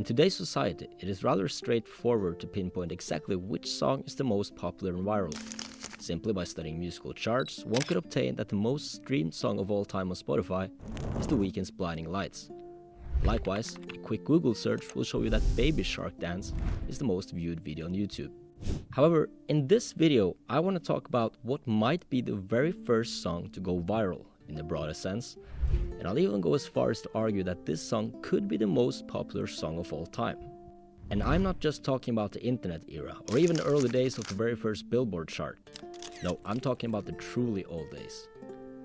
today's society, it is rather straightforward to pinpoint exactly which song is the most popular and viral. Simply by studying musical charts, one could obtain that the most streamed song of all time on Spotify is The Weeknd's Blinding Lights. Likewise, a quick Google search will show you that Baby Shark Dance is the most viewed video on YouTube. However, in this video, I want to talk about what might be the very first song to go viral in the broadest sense, and I'll even go as far as to argue that this song could be the most popular song of all time. And I'm not just talking about the internet era, or even the early days of the very first Billboard chart. No, I'm talking about the truly old days.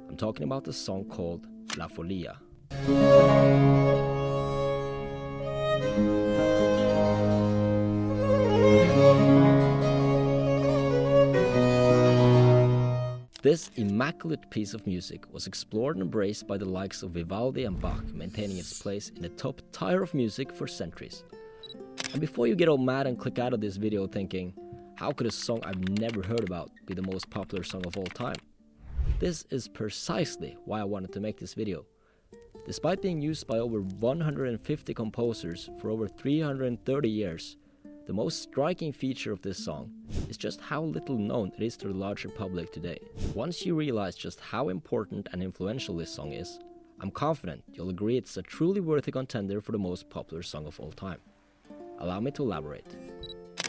I'm talking about the song called La Folia. This immaculate piece of music was explored and embraced by the likes of Vivaldi and Bach, maintaining its place in the top tier of music for centuries. And before you get all mad and click out of this video thinking, how could a song I've never heard about be the most popular song of all time? This is precisely why I wanted to make this video. Despite being used by over 150 composers for over 330 years, the most striking feature of this song is just how little known it is to the larger public today. Once you realize just how important and influential this song is, I'm confident you'll agree it's a truly worthy contender for the most popular song of all time. Allow me to elaborate.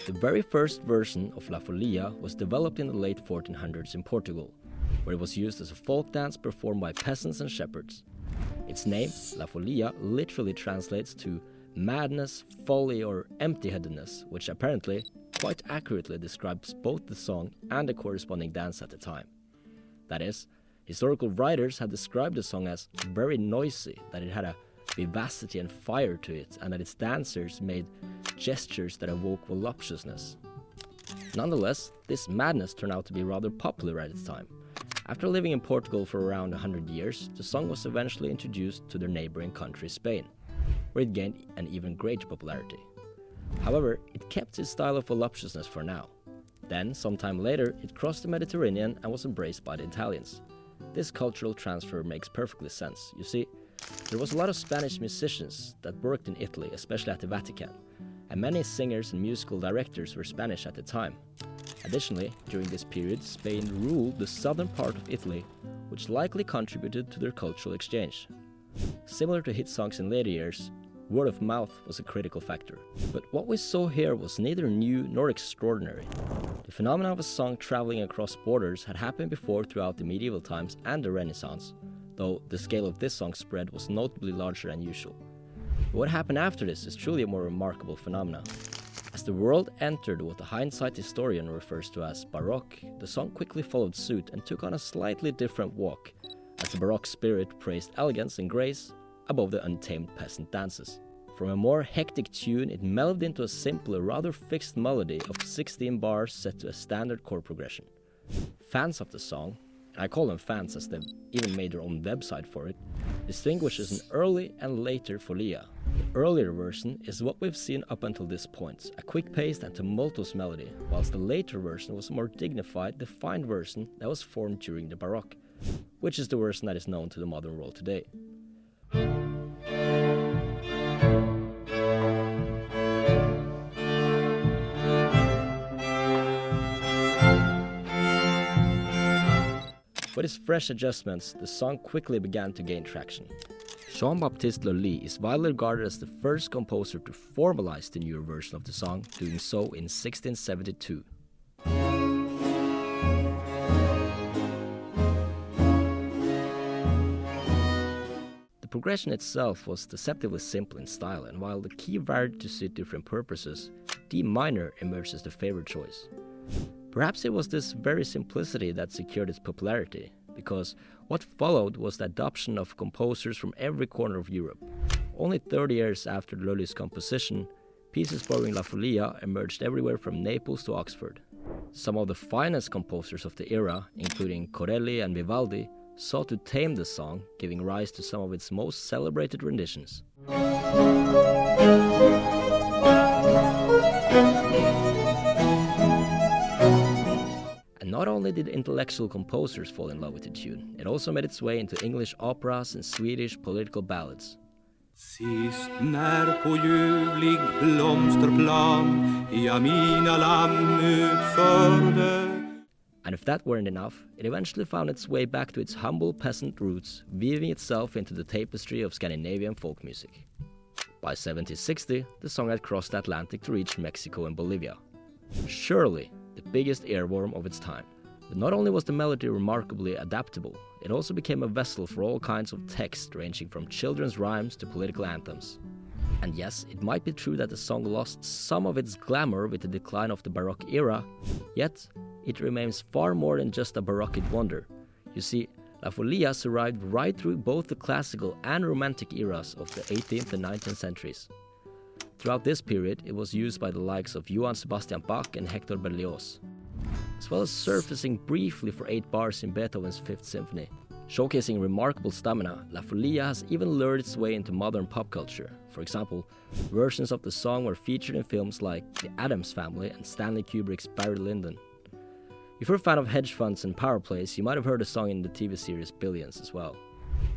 The very first version of La Folia was developed in the late 1400s in Portugal, where it was used as a folk dance performed by peasants and shepherds. Its name, La Folia, literally translates to madness, folly, or empty-headedness, which apparently quite accurately describes both the song and the corresponding dance at the time. That is, historical writers have described the song as very noisy, that it had a vivacity and fire to it, and that its dancers made gestures that awoke voluptuousness. Nonetheless, this madness turned out to be rather popular at its time. After living in Portugal for around 100 years, the song was eventually introduced to their neighboring country Spain, where it gained an even greater popularity. However, it kept its style of voluptuousness for now. Then, sometime later, it crossed the Mediterranean and was embraced by the Italians. This cultural transfer makes perfectly sense. You see, there was a lot of Spanish musicians that worked in Italy, especially at the Vatican, and many singers and musical directors were Spanish at the time. Additionally, during this period, Spain ruled the southern part of Italy, which likely contributed to their cultural exchange. Similar to hit songs in later years, word of mouth was a critical factor. But what we saw here was neither new nor extraordinary. The phenomenon of a song traveling across borders had happened before throughout the medieval times and the Renaissance, though the scale of this song's spread was notably larger than usual. But what happened after this is truly a more remarkable phenomenon. As the world entered what the hindsight historian refers to as Baroque, the song quickly followed suit and took on a slightly different walk, as the Baroque spirit praised elegance and grace above the untamed peasant dances. From a more hectic tune, it mellowed into a simpler, rather fixed melody of 16 bars set to a standard chord progression. Fans of the song, and I call them fans as they've even made their own website for it, distinguishes an early and later Folia. The earlier version is what we've seen up until this point, a quick-paced and tumultuous melody, whilst the later version was a more dignified, defined version that was formed during the Baroque, which is the version that is known to the modern world today. With its fresh adjustments, the song quickly began to gain traction. Jean-Baptiste Lully is widely regarded as the first composer to formalize the newer version of the song, doing so in 1672. The progression itself was deceptively simple in style, and while the key varied to suit different purposes, D minor emerged as the favorite choice. Perhaps it was this very simplicity that secured its popularity, because what followed was the adoption of composers from every corner of Europe. Only 30 years after Lully's composition, pieces borrowing La Folia emerged everywhere from Naples to Oxford. Some of the finest composers of the era, including Corelli and Vivaldi, sought to tame the song, giving rise to some of its most celebrated renditions. And not only did intellectual composers fall in love with the tune, it also made its way into English operas and Swedish political ballads. Sist när på ljuvlig blomsterplan jag mina lamm utförde. And if that weren't enough, it eventually found its way back to its humble peasant roots, weaving itself into the tapestry of Scandinavian folk music. By 1760, the song had crossed the Atlantic to reach Mexico and Bolivia. Surely the biggest earworm of its time. But not only was the melody remarkably adaptable, it also became a vessel for all kinds of text ranging from children's rhymes to political anthems. And yes, it might be true that the song lost some of its glamour with the decline of the Baroque era, yet it remains far more than just a Baroque wonder. You see, La Folia survived right through both the classical and romantic eras of the 18th and 19th centuries. Throughout this period, it was used by the likes of Johann Sebastian Bach and Hector Berlioz, as well as surfacing briefly for 8 bars in Beethoven's Fifth Symphony. Showcasing remarkable stamina, La Folia has even lured its way into modern pop culture. For example, versions of the song were featured in films like The Addams Family and Stanley Kubrick's Barry Lyndon. If you're a fan of hedge funds and power plays, you might have heard the song in the TV series Billions as well.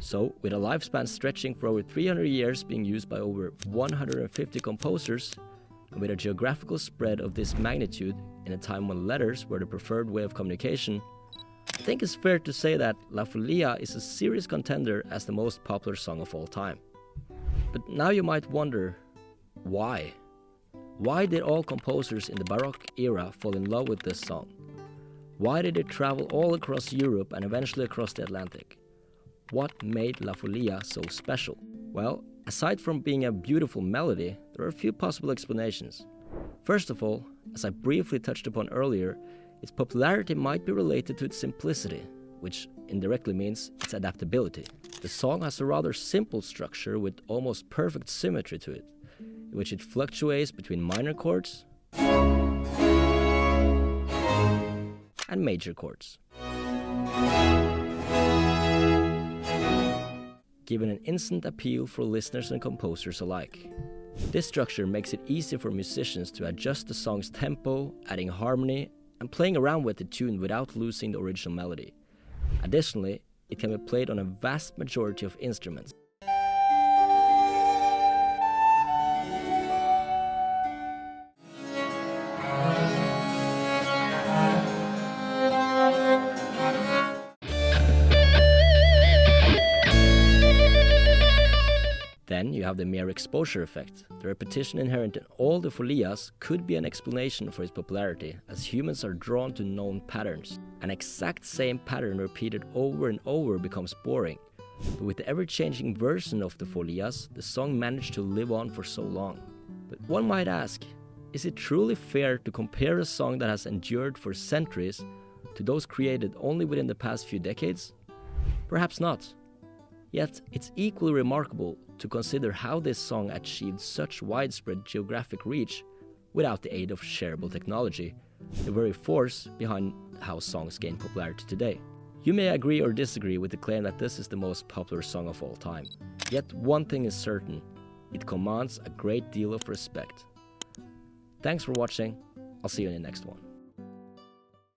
So, with a lifespan stretching for over 300 years, being used by over 150 composers, and with a geographical spread of this magnitude in a time when letters were the preferred way of communication, I think it's fair to say that La Folia is a serious contender as the most popular song of all time. But now you might wonder, why? Why did all composers in the Baroque era fall in love with this song? Why did it travel all across Europe and eventually across the Atlantic? What made La Folia so special? Well, aside from being a beautiful melody, there are a few possible explanations. First of all, as I briefly touched upon earlier, its popularity might be related to its simplicity, which indirectly means its adaptability. The song has a rather simple structure with almost perfect symmetry to it, in which it fluctuates between minor chords and major chords, giving an instant appeal for listeners and composers alike. This structure makes it easy for musicians to adjust the song's tempo, adding harmony, and playing around with the tune without losing the original melody. Additionally, it can be played on a vast majority of instruments. Then you have the mere exposure effect. The repetition inherent in all the folias could be an explanation for its popularity, as humans are drawn to known patterns. An exact same pattern repeated over and over becomes boring. But with the ever-changing version of the folias, the song managed to live on for so long. But one might ask, is it truly fair to compare a song that has endured for centuries to those created only within the past few decades? Perhaps not. Yet, it's equally remarkable to consider how this song achieved such widespread geographic reach without the aid of shareable technology, the very force behind how songs gain popularity today. You may agree or disagree with the claim that this is the most popular song of all time. Yet one thing is certain, it commands a great deal of respect. Thanks for watching, I'll see you in the next one.